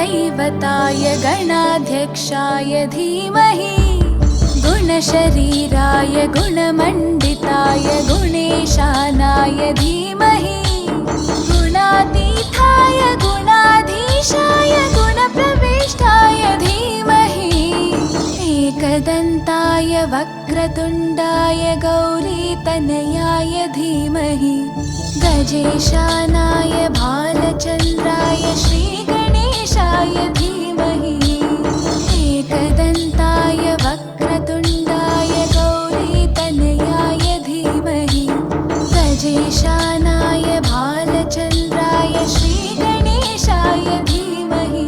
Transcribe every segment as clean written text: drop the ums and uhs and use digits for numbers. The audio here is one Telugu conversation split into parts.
गुरुदैवताय गणाध्यक्षाय धीमहि गुणशरीराय गुणमण्डिताय गुणेशानाय धीमहि गुणातीताय गुणाधीशाय गुणप्रविष्टाय धीमहि एकदन्ताय वक्रतुण्डाय गौरीतनयाय धीमहि गजेशानाय भालचन्द्राय श्रीगणेशाय धीमहि एकदन्ताय वक्रतुण्डाय गौरीतनयाय धीमहि गजेशानाय भालचन्द्राय श्रीगणेशाय धीमहि।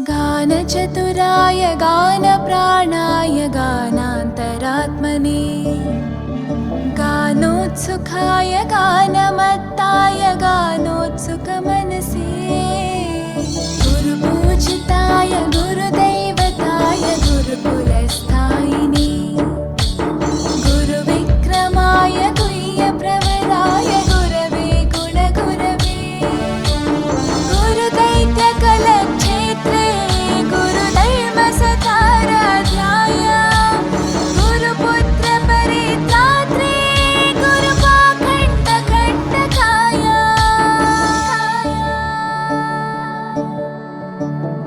गानचतुराय गानप्राणाय गानान्तरात्मने गानोत्सुकाय गानमत्ताय गानोत्सुकमनसे गुरुपूजिताय गुरुदैवताय गुरुकुलस्थायिने गुरुविक्रमाय गुह्यप्रवराय गुरवे गुणगुरवे गुरुदैत्यकलक्षेत्रे गुरुधर्मसताराध्याय गुरुपुत्रपरित्रात्रे गुरुपाखण्डखण्डकाय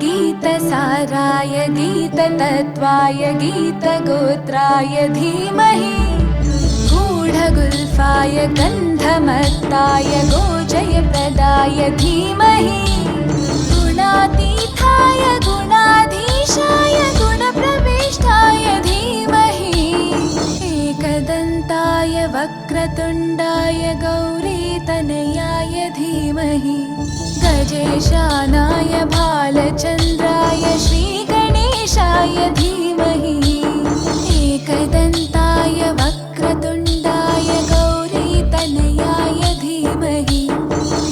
गीतसाराय गीततत्त्वाय गीतगोत्राय धीमहि गूढगुल्फाय गन्धमत्ताय गोजयप्रदाय धीमहि गुणातीताय गुणाधीशाय गुणप्रविष्टाय धीमहि एकदन्ताय वक्रतुण्डाय गौरीतनयाय धीमहि गजेशानाय भालचन्द्राय श्रीगणेशाय धीमहि एकदन्ताय वक्रतुण्डाय गौरीतनयाय धीमहि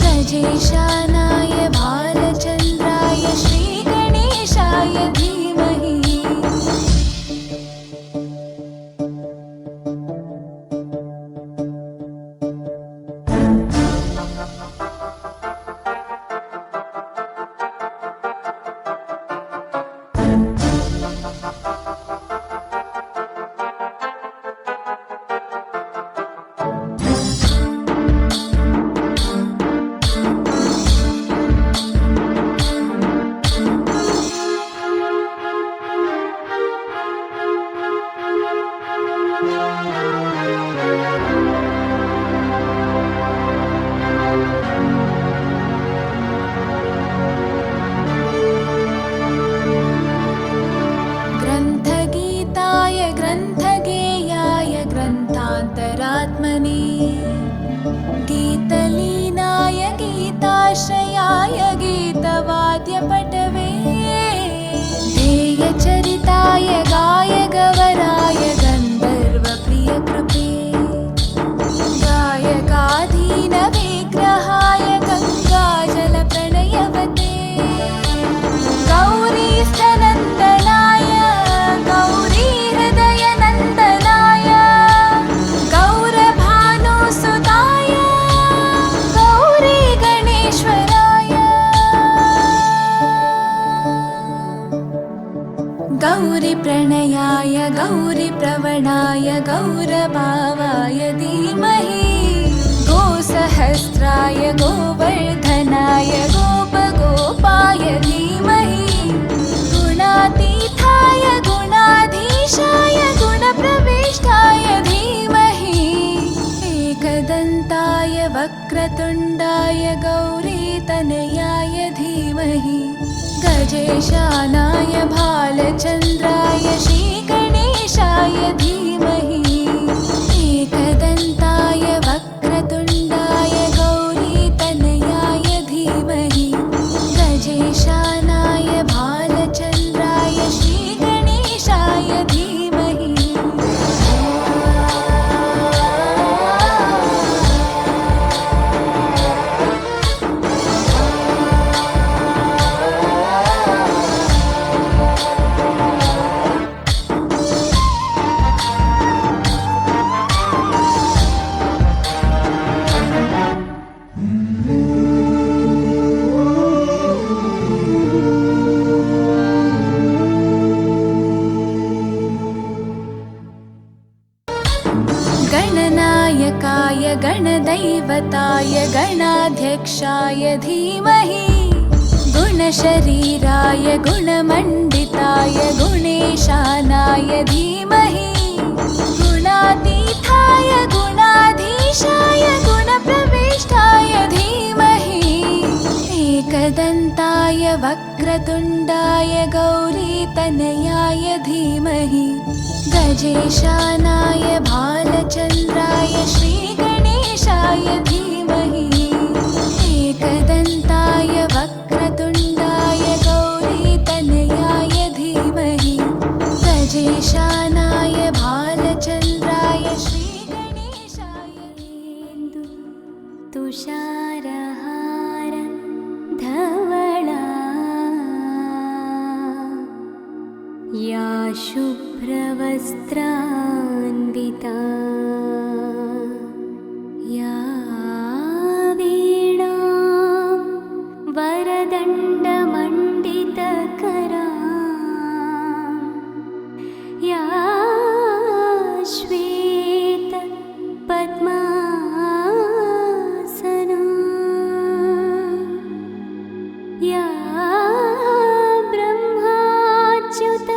गजेशानाय भालचन्द्राय श्रीगणेशाय धीमहि। ग्रन्थगीताय ग्रन्थगेयाय ग्रन्थान्तरात्मने गीतलीनाय गीताश्रयाय गीतवाद्यपटवे ध्येयचरिताय गायगवराय गन्धर्वप्रियकृपे गायकाधीनविग्रहाय गङ्गाजलप्रणयवते गौरीस्थनन्दनाय गौरीहृदयनन्दनाय गौरभानुसुताय गौरीगणेश्वराय गौरीप्रणयाय गौरीप्रवणाय गौरभावाय धीमहि गोसहस्राय गोवर्धनाय गोपगोपाय धीमहि गुणातीताय गुणाधीशाय गुणप्रविष्टाय धीमहि एकदन्ताय वक्रतुण्डाय गौरीतनयाय धीमहि गजेशानाय भालचन्द्राय श्रीगणेशाय धीमहि गुणदैवताय गणाध्यक्षाय धीमहि गुणशरीराय गुणमण्डिताय गुणेशानाय धीमहि गुणातीताय गुणाधीशाय गुणप्रविष्टाय धीमहि एकदन्ताय वक्रतुण्डाय गौरीतनयाय धीमहि गजेशानाय भालचन्द्राय श्रीगणेशाय धीमहि एकदन्ताय वक्रतुण्डाय गौरीतनयाय धीमहि गजेशानाय भालचन्द्राय श्रीगणेशाय तुषारहार धवला या शुभ्रवस्त्रान्विता या वीणां वरदण्डमण्डितकरा या श्वेत पद्मासना या ब्रह्माच्युत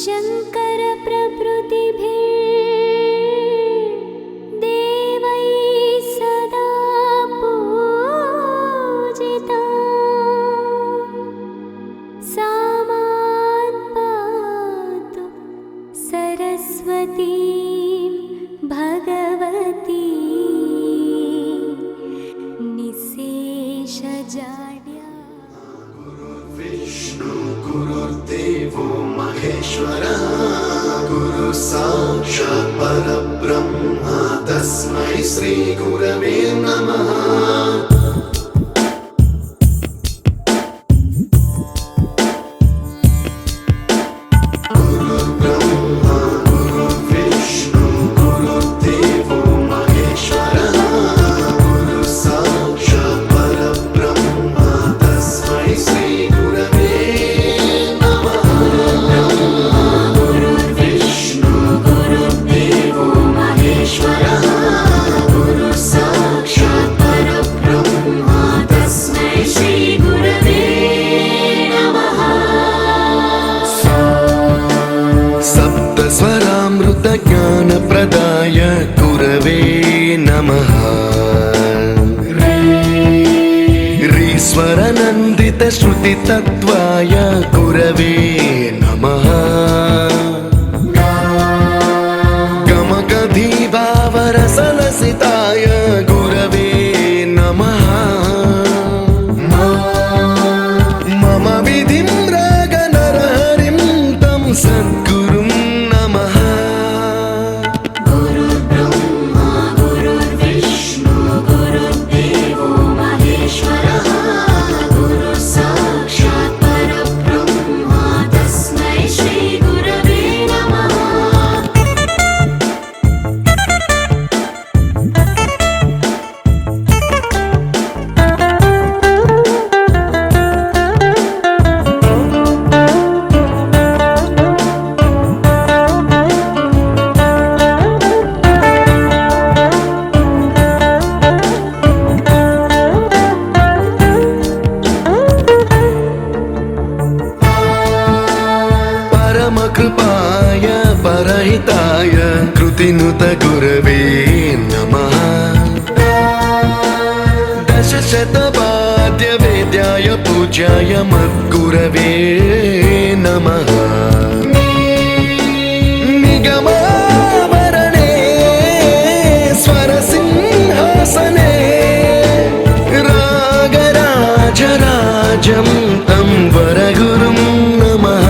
शङ्कर प्रभृतिभिर्देवैः सदा पूजिता सा मां पातु सरस्वतीं भगवती निःशेषजाड्या। विष्णु गुरुर्देवो महेश्वरः गुरु साक्षात् परब्रह्म तस्मै श्री गुरवे नमः। ज्ञानप्रदाय गुरवे नमः। रीश्वरनन्दितश्रुतितत्त्वाय गुरवे नमः। गमगधीभावरसलसिताय गुरवे नमः। मम विधिं रागनरहरिं तं सद्गुरुं नमः। कृपाय परहिताय कृतिनुत गुरवे नमः। दशशतवाद्यवेद्याय पूज्याय मद्गुरवे नमः। निगमावरणे स्वरसिंहासने रागराजराजं तं वरगुरुं नमः।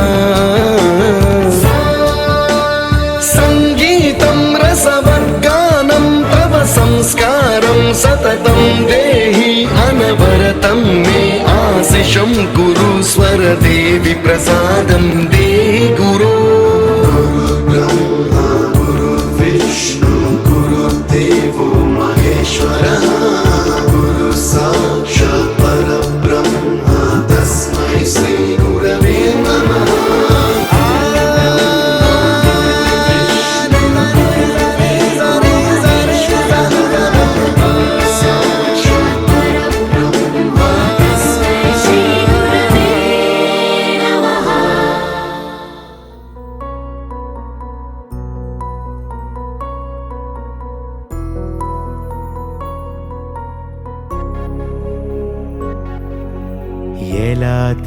संस्कारं सततं देहि अनवरतं मे आशिषं गुरु स्वरदेवि प्रसादं देहि गुरो। ब्रह्मा गुरु विष्णु गुरुर्देवो महेश्वरः गुरु साक्षात् परब्रह्म तस्मै श्री गुरवे नमः।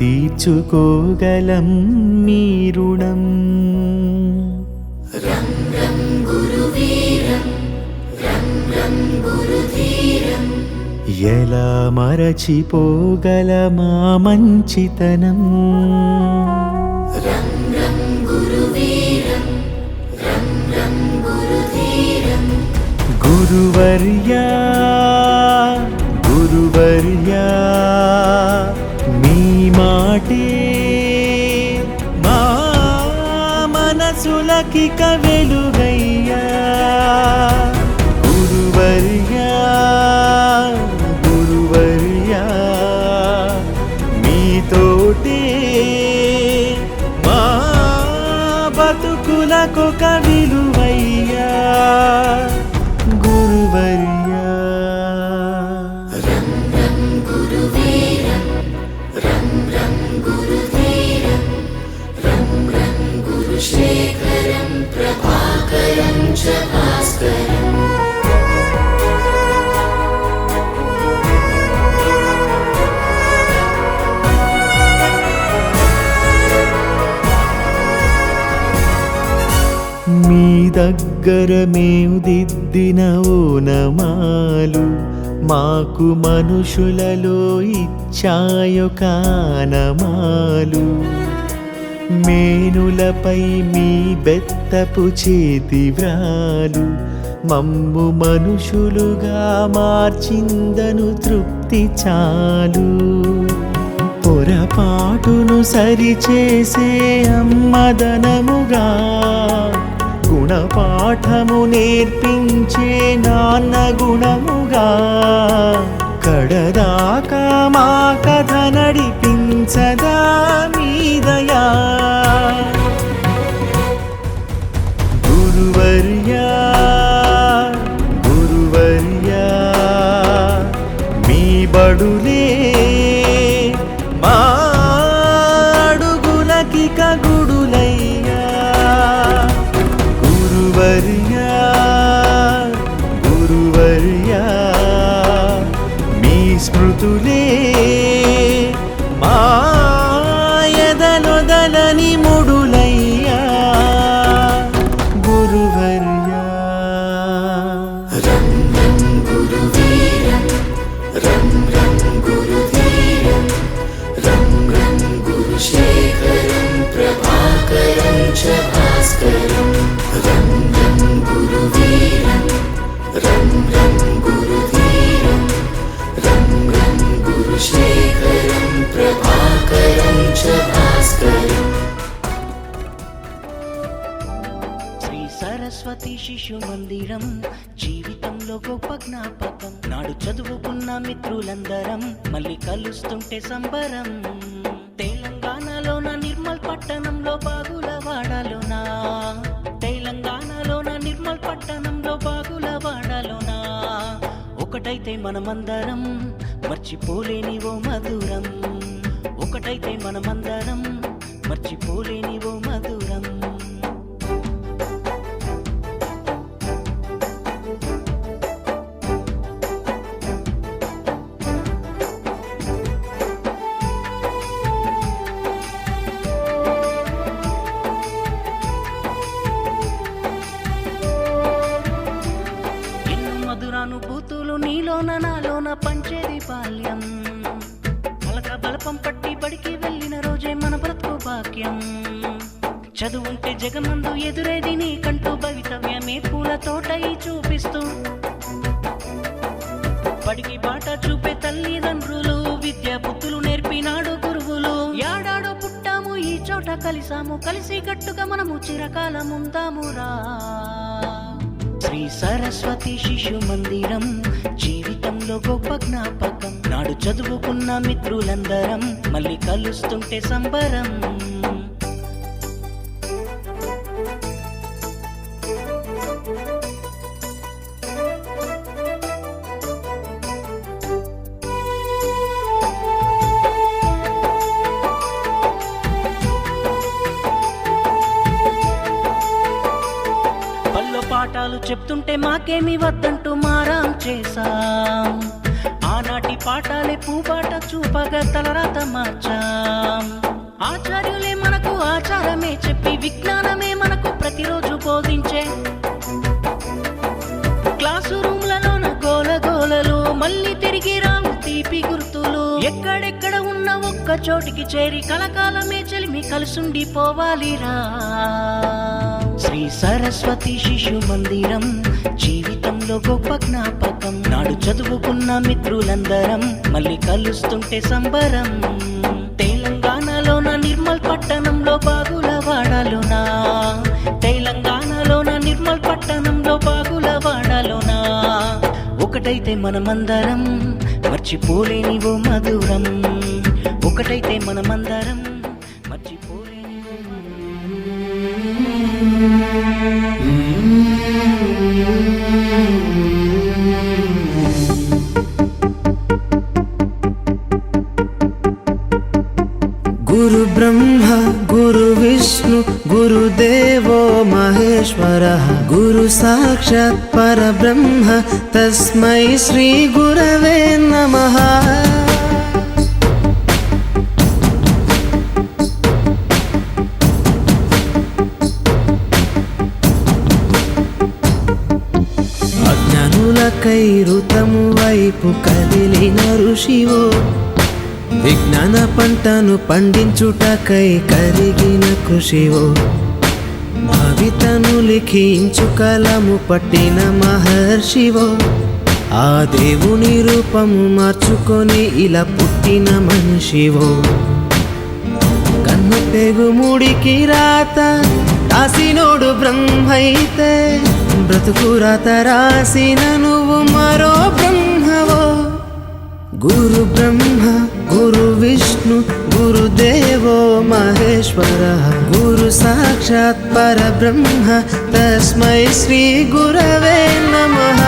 తీర్చుకోగలం మీ రుణం. ఎలా మరచిపోగలమా మంచితనం. గురువర్యా గురువర్యా మీ మాటే మా మనసులకిక వెలుగయ్యా. గురువర్యా గురువర్యా మీతోటే మా బతుకులకొక విలువయ్యా. గురువర్యా మీ దగ్గర మేము దిద్దిన ఓనమాలు మాకు మనుషులలో ఇచ్చాయొ కానమాలు. మేనులపై మీ బెత్తపు చేతి వ్రాలు మమ్ము మనుషులుగా మార్చిందను తృప్తి చాలు. పొరపాటును సరిచేసే అమ్మదనముగా గుణపాఠము నేర్పించే నాన్న గుణముగా కడదాకా మా కథ నడిపించదా మీదయా. గురువర్యా గురువర్యా మీ బడులే మా అడుగులకిక గుడులయ్యా. గురువర్యా గురువర్యా మీ స్మృతులే మా ఎదలొదలని ముడులయ్యా. గురువర్యా శ్రీ సరస్వతి శిశు మందిరం జీవితంలో గొప్ప జ్ఞాపకం. నాడు చదువుకున్న మిత్రులందరం మళ్ళీ కలుస్తుంటే సంబరం. తెలంగాణలోన నిర్మల్ పట్టణంలో బాగులవాడలోనా తెలంగాణలోన నిర్మల్ పట్టణంలో బాగులవాడలోనా ఒకటైతే మనమందరం మర్చిపోలేని ఓ మధురం. ఒకటైతే మనమందరం మర్చిపోలేని ఓ మధురం. మధురానుభూతులు నీలోన నాలోన పంచేది బాల్యం. కలక బలపం పట్టి బడికి వెళ్ళిన రోజే మన బ్రతుకు భాగ్యం. చదువుంటే జగమందు ఎదురేది నీకంటూ భవితవ్యమే పూల తోటయి చూపిస్తూ బడికి బాట చూపే తల్లిదండ్రులు విద్యా బుద్ధులు నేర్పినాడు గురువులు. యాడాడో పుట్టాము ఈ చోట కలిసాము కలిసి గట్టుగా మనము చిరకాలం ఉందామురా. శ్రీ సరస్వతి శిశు మందిరం జీవితంలో గొప్ప జ్ఞాపకం. నాడు చదువుకున్న మిత్రులందరం మళ్ళీ కలుస్తుంటే సంబరం. పాఠాలు చెప్తుంటే మాకేమి వద్దంటూ మారాం చేశాం. ఆనాటి పాఠాలే పూబాట చూపగా తలరాత మార్చాం. ఆచార్యులే మనకు ఆచారమే చెప్పి విజ్ఞానమే మనకు ప్రతిరోజు బోధించే. క్లాసు రూమ్లలోన గోలగోలలు మళ్ళీ తిరిగి రావు తీపి గుర్తులు. ఎక్కడెక్కడ ఉన్న ఒక్క చోటికి చేరి కలకాలమే చెలిమి కలిసుండిపోవాలిరా. శ్రీ సరస్వతి శిశు మందిరం జీవితంలో గొప్ప జ్ఞాపకం. నాడు చదువుకున్న మిత్రులందరం మళ్ళీ కలుస్తుంటే సంబరం. తెలంగాణలోన నిర్మల్ పట్టణంలో బాగులవాడలోనా, తెలంగాణలోన నిర్మల్ పట్టణంలో బాగులవాడలోనా. ఒకటైతే మనమందరం మర్చిపోలేని ఓ మధురం. ఒకటైతే మనమందరం మర్చిపోలేని ఓ గురు బ్రహ్మ గురు విష్ణు గురుదేవో మహేశ్వరః. గురు సాక్షాత్ పరబ్రహ్మ తస్మై శ్రీ గురవే నమః. అజ్ఞానులకై ఋతము వైపు కదిలిన ఋషివో, విజ్ఞాన పంటను పండించుటకై కరిగిన కృషివో, భవితను లిఖించు కలము పట్టిన మహర్షివో, ఆ దేవుని రూపము మార్చుకొని ఇలా పుట్టిన మనిషివో. కన్ను పెగు ముడికి రాత రాసినోడు బ్రహ్మైతే, బ్రతుకు రాత రాసిన నువ్వు మరో బ్రహ్మవో. గురు బ్రహ్మ గురు విష్ణు గురుదేవో మహేశ్వరః. గురు సాక్షాత్ పరబ్రహ్మ తస్మై శ్రీ గురవే నమః.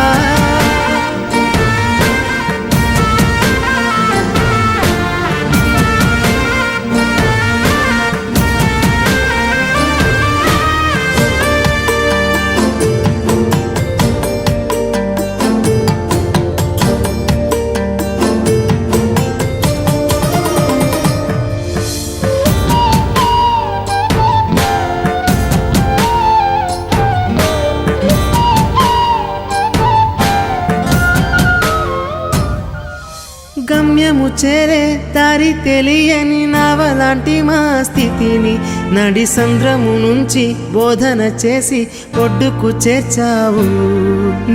గమ్యము చేరే దారి తెలియని నావలాంటి మా స్థితిని నడి సంద్రము నుంచి బోధన చేసి ఒడ్డుకు చేర్చావు.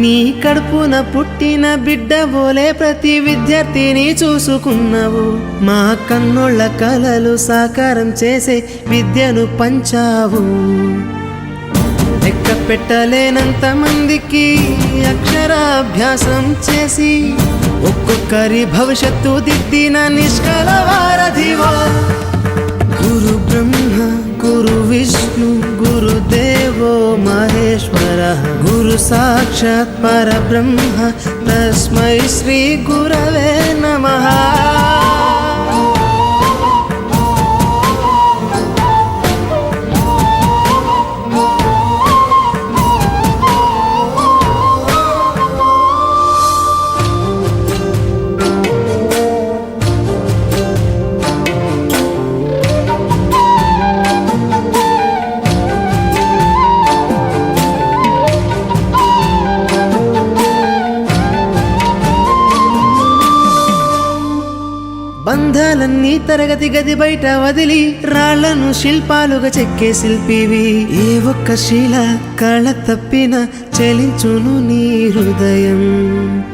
నీ కడుపున పుట్టిన బిడ్డ బోలే ప్రతి విద్యార్థిని చూసుకున్నావు. మా కన్నోళ్ళ కలలు సాకారం చేసే విద్యను పంచావు. లెక్క పెట్టలేనంత మందికి అక్షరాభ్యాసం చేసి ఒక్కొక్కరి భవిష్యత్తు దిద్దిన నిష్కల వారధివో. గురు బ్రహ్మ గురు విష్ణు గురుదేవో మహేశ్వరః. గురు సాక్షాత్ పరబ్రహ్మ తస్మై శ్రీ గురవే నమః. బంధాలన్నీ తరగతి గది బయట వదిలి రాళ్లను శిల్పాలుగా చెక్కే శిల్పివి. ఏ ఒక్క శిల కళ తప్పిన చలించును నీ హృదయం.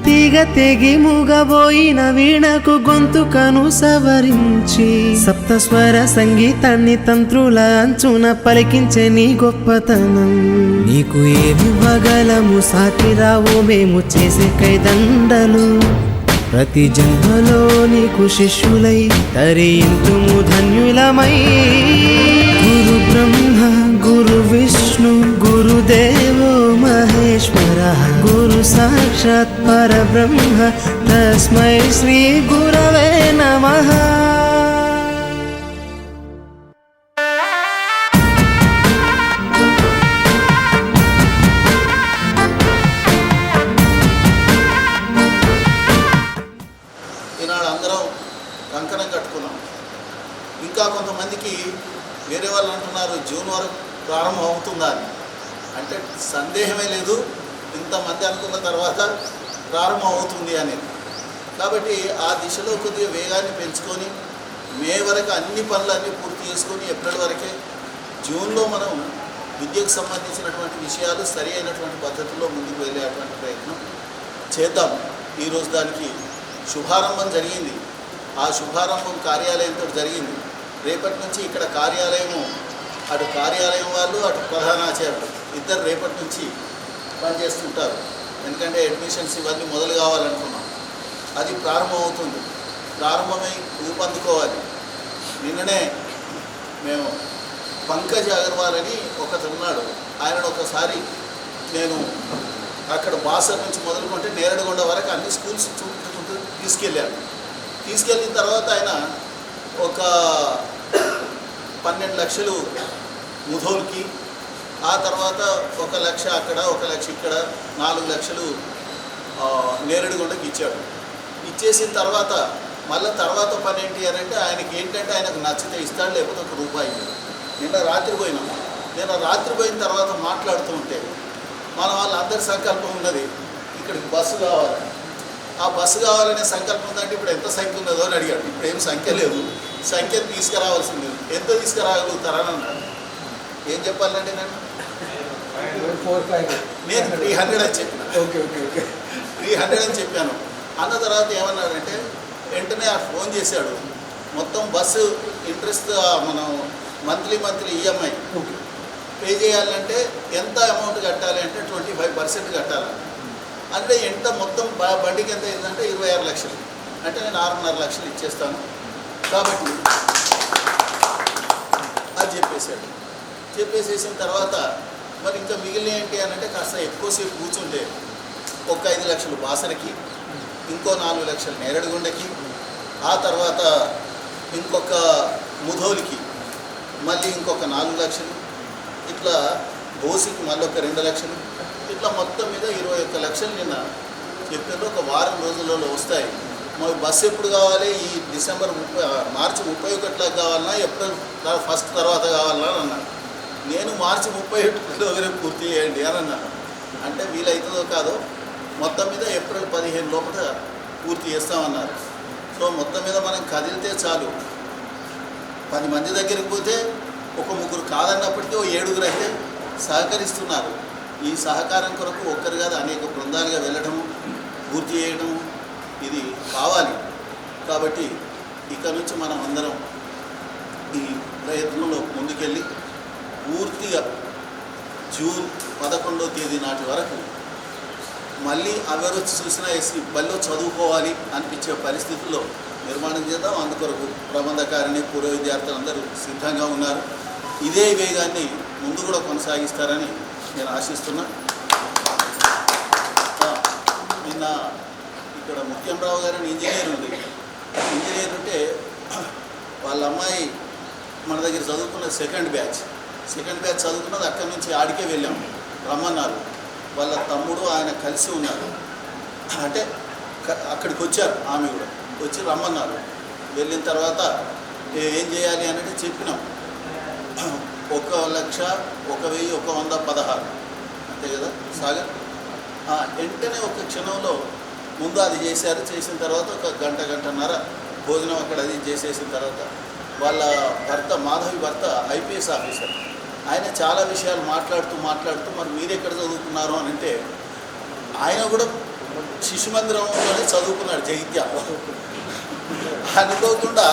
తీగ తెగి మూగబోయిన వీణకు గొంతుకను సవరించి సప్తస్వర సంగీతాన్ని తంత్రుల అంచున పలికించే నీ గొప్పతనం. నీకు ఏమి వగలము సాటి రావు మేము చేసే కైదండలు. ప్రతి జన్మలో నీకు శిష్యులై తరింతుము ధన్యులమై. గురు బ్రహ్మ గురు విష్ణు గురుదేవో మహేశ్వరః. గురు సాక్షాత్ పరబ్రహ్మ తస్మై శ్రీ గురవే నమః. వాళ్ళు అంటున్నారు జూన్ వరకు ప్రారంభం అవుతుందా అని. అంటే సందేహమే లేదు, ఇంతమంది అనుకున్న తర్వాత ప్రారంభం అవుతుంది అనేది. కాబట్టి ఆ దిశలో కొద్దిగా వేగాన్ని పెంచుకొని మే వరకు అన్ని పనులన్నీ పూర్తి చేసుకొని ఏప్రిల్ వరకే జూన్లో మనం విద్యకు సంబంధించినటువంటి విషయాలు సరి అయినటువంటి పద్ధతిలో ముందుకు వెళ్ళేటువంటి ప్రయత్నం చేద్దాం. ఈరోజు దానికి శుభారంభం జరిగింది. ఆ శుభారంభం కార్యాలయంతో జరిగింది. రేపటి నుంచి ఇక్కడ కార్యాలయము, అటు కార్యాలయం వాళ్ళు అటు ప్రధానాచార్యులు ఇద్దరు రేపటి నుంచి పనిచేస్తుంటారు. ఎందుకంటే అడ్మిషన్స్ ఇవన్నీ మొదలు కావాలనుకున్నాం. అది ప్రారంభమవుతుంది. ప్రారంభమై ఊపందుకోవాలి. నిన్ననే మేము పంకజ్ అగర్వాల్ అని ఒకతున్నాడు, ఆయనను ఒకసారి నేను అక్కడ బాసర్ నుంచి మొదలుకుంటే నేరడిగొండ వరకు అన్ని స్కూల్స్ చూపుకుంటూ తీసుకెళ్ళాను. తీసుకెళ్ళిన తర్వాత ఆయన ఒక 12 లక్షలు ముధోల్కి, ఆ తర్వాత 1 లక్ష అక్కడ 1 లక్ష ఇక్కడ 4 లక్షలు నేరడిగొండకి ఇచ్చాడు. ఇచ్చేసిన తర్వాత మళ్ళీ తర్వాత పని ఏంటి అని అంటే ఆయనకి ఏంటంటే ఆయనకు నచ్చితే ఇస్తాడు, లేకపోతే 1 రూపాయి. నిన్న రాత్రి పోయినాం. నేను రాత్రి పోయిన తర్వాత మాట్లాడుతూ ఉంటే మన వాళ్ళందరి సంకల్పం ఉన్నది ఇక్కడికి బస్సు కావాలి. ఆ బస్సు కావాలనే సంకల్పం ఉందంటే ఇప్పుడు ఎంత సంఖ్య ఉన్నదో అని అడిగాడు. ఇప్పుడు ఏం సంఖ్య లేదు, సంఖ్య తీసుకురావాల్సింది. ఎంత తీసుకురాగలుగుతారని అన్నాడు. ఏం చెప్పాలండి నేను 300 అని చెప్పిన. 300 అని చెప్పాను. అన్న తర్వాత ఏమన్నాడంటే వెంటనే ఆ ఫోన్ చేశాడు. మొత్తం బస్సు ఇంట్రెస్ట్ మనం మంత్లీ ఈఎంఐ పే చేయాలంటే ఎంత అమౌంట్ కట్టాలి అంటే 25% కట్టాలి. అంటే ఎంత మొత్తం బండికి ఎంత అయిందంటే 26 లక్షలు. అంటే నేను 6.5 లక్షలు ఇచ్చేస్తాను కాబట్టి అది చెప్పేశాడు. చెప్పేసేసిన తర్వాత మరి ఇంకా మిగిలిన ఏంటి అని అంటే కాస్త ఎక్కువసేపు కూర్చుంటే ఒక 5 లక్షలు బాసరకి, ఇంకో 4 లక్షలు నేరడిగొండకి, ఆ తర్వాత ఇంకొక ముధోలికి మళ్ళీ ఇంకొక 4 లక్షలు, ఇట్లా బోసికి మళ్ళీ ఒక 2 లక్షలు, ఇట్లా మొత్తం మీద 21 లక్షలు నిన్న చెప్పారు. ఒక వారం రోజులలో వస్తాయి. మరి బస్సు ఎప్పుడు కావాలి? ఈ మార్చి 31 కావాలన్నా ఏప్రిల్ 1 తర్వాత కావాలన్నా అని అన్నాను. నేను మార్చి 31 పూర్తి చేయండి అని అన్నాను. అంటే వీలవుతుందో కాదో మొత్తం మీద ఏప్రిల్ 15 లోపల పూర్తి చేస్తామన్నారు. సో మొత్తం మీద మనం కదిలితే చాలు. 10 మంది దగ్గరికి పోతే ఒక 3 కాదన్నప్పటికీ 7 అయితే సహకరిస్తున్నారు. ఈ సహకారం కొరకు ఒక్కరు కాదు అనేక బృందాలుగా వెళ్ళడము, పూర్తి చేయడము ఇది కావాలి. కాబట్టి ఇక నుంచి మనం అందరం ఈ ప్రయత్నంలో ముందుకెళ్ళి పూర్తిగా జూన్ 11వ తేదీ నాటి వరకు మళ్ళీ ఎవరు చూసినా బల్లో చదువుకోవాలి అనిపించే పరిస్థితుల్లో నిర్మాణం చేద్దాం. అందుకొరకు ప్రబంధకారిణి, పూర్వ విద్యార్థులు అందరూ సిద్ధంగా ఉన్నారు. ఇదే వేగాన్ని ముందు కూడా కొనసాగిస్తారని నేను ఆశిస్తున్నా. నిన్న ఇక్కడ ముత్యంరావు గారిని ఇంజనీర్ ఉంది. ఇంజనీర్ ఉంటే వాళ్ళ అమ్మాయి మన దగ్గర చదువుకున్న సెకండ్ బ్యాచ్ చదువుకున్నది. అక్కడి నుంచి ఆడికే వెళ్ళాం, రమ్మన్నారు. వాళ్ళ తమ్ముడు ఆయన కలిసి ఉన్నారు. అంటే అక్కడికి వచ్చారు, ఆమె కూడా వచ్చి రమ్మన్నారు. వెళ్ళిన తర్వాత ఏం చేయాలి అనేది చెప్పినాం. 1,01,116 అంతే కదా సాగర్. వెంటనే ఒక క్షణంలో ముందు అది చేశారు. చేసిన తర్వాత ఒక గంటన్నర భోజనం అక్కడ అది చేసేసిన తర్వాత వాళ్ళ భర్త, మాధవి భర్త ఐపీఎస్ ఆఫీసర్, ఆయన చాలా విషయాలు మాట్లాడుతూ మరి మీరు ఎక్కడ చదువుకున్నారు అని అంటే ఆయన కూడా శిశు మందిరంలోనే చదువుకున్నాడు జగిత్యాల. అనుకోకుండా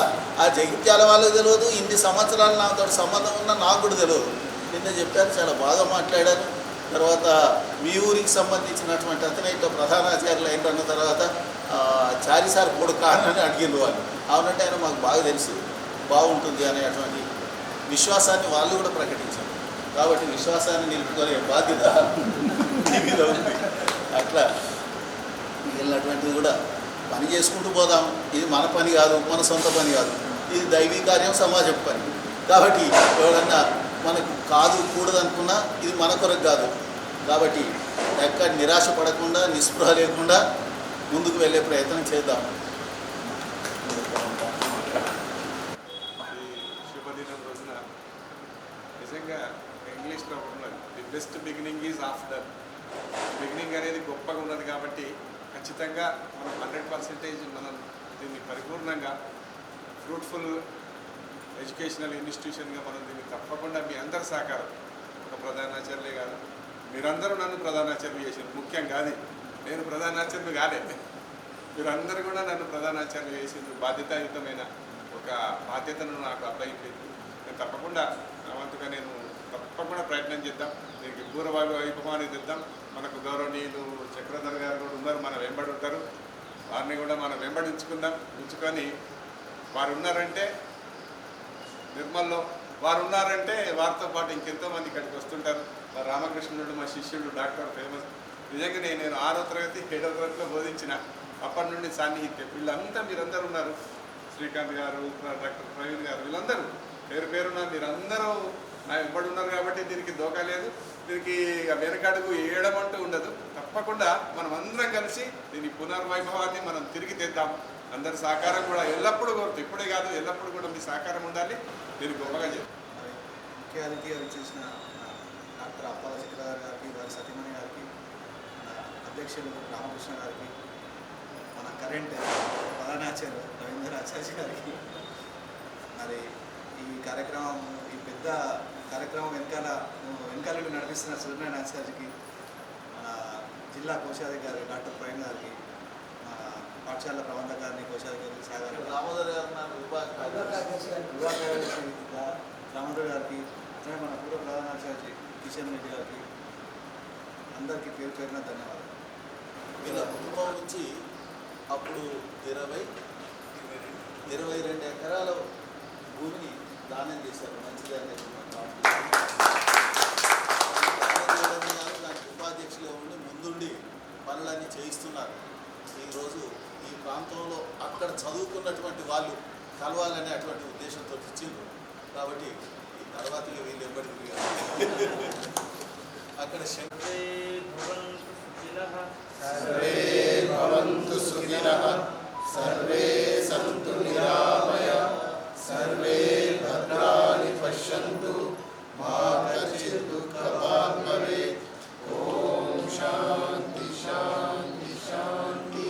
ఆ జగిత్యాల వాళ్ళకి తెలియదు, ఇన్ని సంవత్సరాలు నాతో సంబంధం ఉన్నా నాకు కూడా తెలియదు. నిన్న చెప్పారు, చాలా బాగా మాట్లాడారు. తర్వాత మీ ఊరికి సంబంధించినటువంటి అతనే ఇట్లా ప్రధానాచార్యులు అయిన తర్వాత చారిసార్ కొడుకు అని అడిగిన వాళ్ళు. అవునంటే ఆయన మాకు బాగా తెలుసు, బాగుంటుంది అనేటువంటి విశ్వాసాన్ని వాళ్ళు కూడా ప్రకటించారు. కాబట్టి విశ్వాసాన్ని నిలుపుకునే బాధ్యత మీద ఉంది. అట్లా మిగిలినటువంటిది కూడా పని చేసుకుంటూ పోదాం. ఇది మన పని కాదు, మన సొంత పని కాదు, ఇది దైవీ కార్యం, సమాజం పని. కాబట్టి ఎవరన్నా మనకు కాదు కూడదనుకున్నా ఇది మన కొరకు కాదు. కాబట్టి ఎక్కడ నిరాశ పడకుండా, నిస్పృహ లేకుండా ముందుకు వెళ్ళే ప్రయత్నం చేద్దాం. శుభదినం రోజున నిజంగా ఇంగ్లీష్లో ఉన్నది, the best beginning is after. Beginning అనేది గొప్పగా ఉన్నది కాబట్టి ఖచ్చితంగా మనం 100% మనం దీన్ని పరిపూర్ణంగా ఫ్రూట్ఫుల్ ఎడ్యుకేషనల్ ఇన్స్టిట్యూషన్గా మనం దీన్ని తప్పకుండా మీ అందరి సహకారం, ఒక ప్రధానాచార్యులే కాదు, మీరందరూ నన్ను ప్రధానాచార్యులు చేసారు. ముఖ్యంగా అది నేను ప్రధానాచార్యులు కాలేదు, మీరందరూ కూడా నన్ను ప్రధానాచార్యులు చేసిండ్రు. బాధ్యతాయుతమైన ఒక బాధ్యతను నాకు అప్పగించింది. నేను తప్పకుండా నా వంతుగా నేను తప్పకుండా ప్రయత్నం చేద్దాం, దీనికి పూర్వ వైభవాన్ని తెద్దాం. మనకు గౌరవనీయులు చక్రధర్ గారు కూడా ఉన్నారు, మన వెంబడి ఉంటారు, వారిని కూడా మనం ఉంచుకొని వారు ఉన్నారంటే నిర్మల్లో వారు ఉన్నారంటే వారితో పాటు ఇంకెంతోమంది ఇక్కడికి వస్తుంటారు. మా రామకృష్ణుడు మా శిష్యుడు డాక్టర్ ఫేమస్. నిజంగానే నేను 6వ తరగతి 7వ తరగతిలో బోధించిన, అప్పటి నుండి సాన్నిహిత్యం. వీళ్ళంతా మీరందరూ ఉన్నారు, శ్రీకాంత్ గారు, డాక్టర్ ప్రవీణ్ గారు, వీళ్ళందరూ పేరు పేరున మీరందరూ నా వెంబడి ఉన్నారు కాబట్టి దీనికి దోకా లేదు, దీనికి వెనకడుగు వేయడం అంటూ ఉండదు. తప్పకుండా మనం అందరం కలిసి దీని పునర్వైభవాన్ని మనం తిరిగి తెద్దాం. అందరి సహకారం కూడా ఎల్లప్పుడూ కోరుతాం, ఇప్పుడే కాదు ఎల్లప్పుడూ కూడా మీ సహకారం ఉండాలి. దీన్ని గొప్పగా చేద్దాం. ముఖ్య అతిథిగా విచ్చేసిన డాక్టర్ అప్పాల చక్రధర్ గారికి, వారి సతీమణి గారికి, మన అధ్యక్షులు రామకృష్ణ గారికి, మన కరెంట్ ప్రధానాచార్య రవీంద్ర ఆచార్య గారికి, మరి ఈ కార్యక్రమం ఈ పెద్ద కార్యక్రమం వెనకాల నడిపిస్తున్న సూర్యనారాయణ ఆచార్యకి, మన జిల్లా కోశాధికారి డాక్టర్ ప్రవీణ్ గారికి, మన పాఠశాల ప్రబంధకారిని కోశాధికారి సాగర్ దామోదర్ గారు విభాగ రామోదర్ గారికి, మన పూర్వ ప్రధానాచార్య కిషన్ రెడ్డి గారికి, అందరికీ పేరు పేరున ధన్యవాదాలు. వీళ్ళ కుటుంబం నుంచి అప్పుడు 22 ఎకరాల భూమిని దానం చేశారు. మంచిది అనేది దానికి ఉపాధ్యక్షులుగా ఉండి ముందుండి పనులన్నీ చేయిస్తున్నారు. ఈరోజు ఈ ప్రాంతంలో అక్కడ చదువుకున్నటువంటి వాళ్ళు కలవాలనే అటువంటి ఉద్దేశంతో ఇచ్చిండ్రు. కాబట్టి ఈ తర్వాత వీళ్ళు ఎప్పటికీ అక్కడ సర్వే భవంతు సుఖినః, సర్వే సంతు నిరామయః, సర్వే భద్రాణి పశ్యంతు, మా కశ్చిత్ దుఃఖభాగ్ భవేత్. ఓం శాంతి శాంతి శాంతి.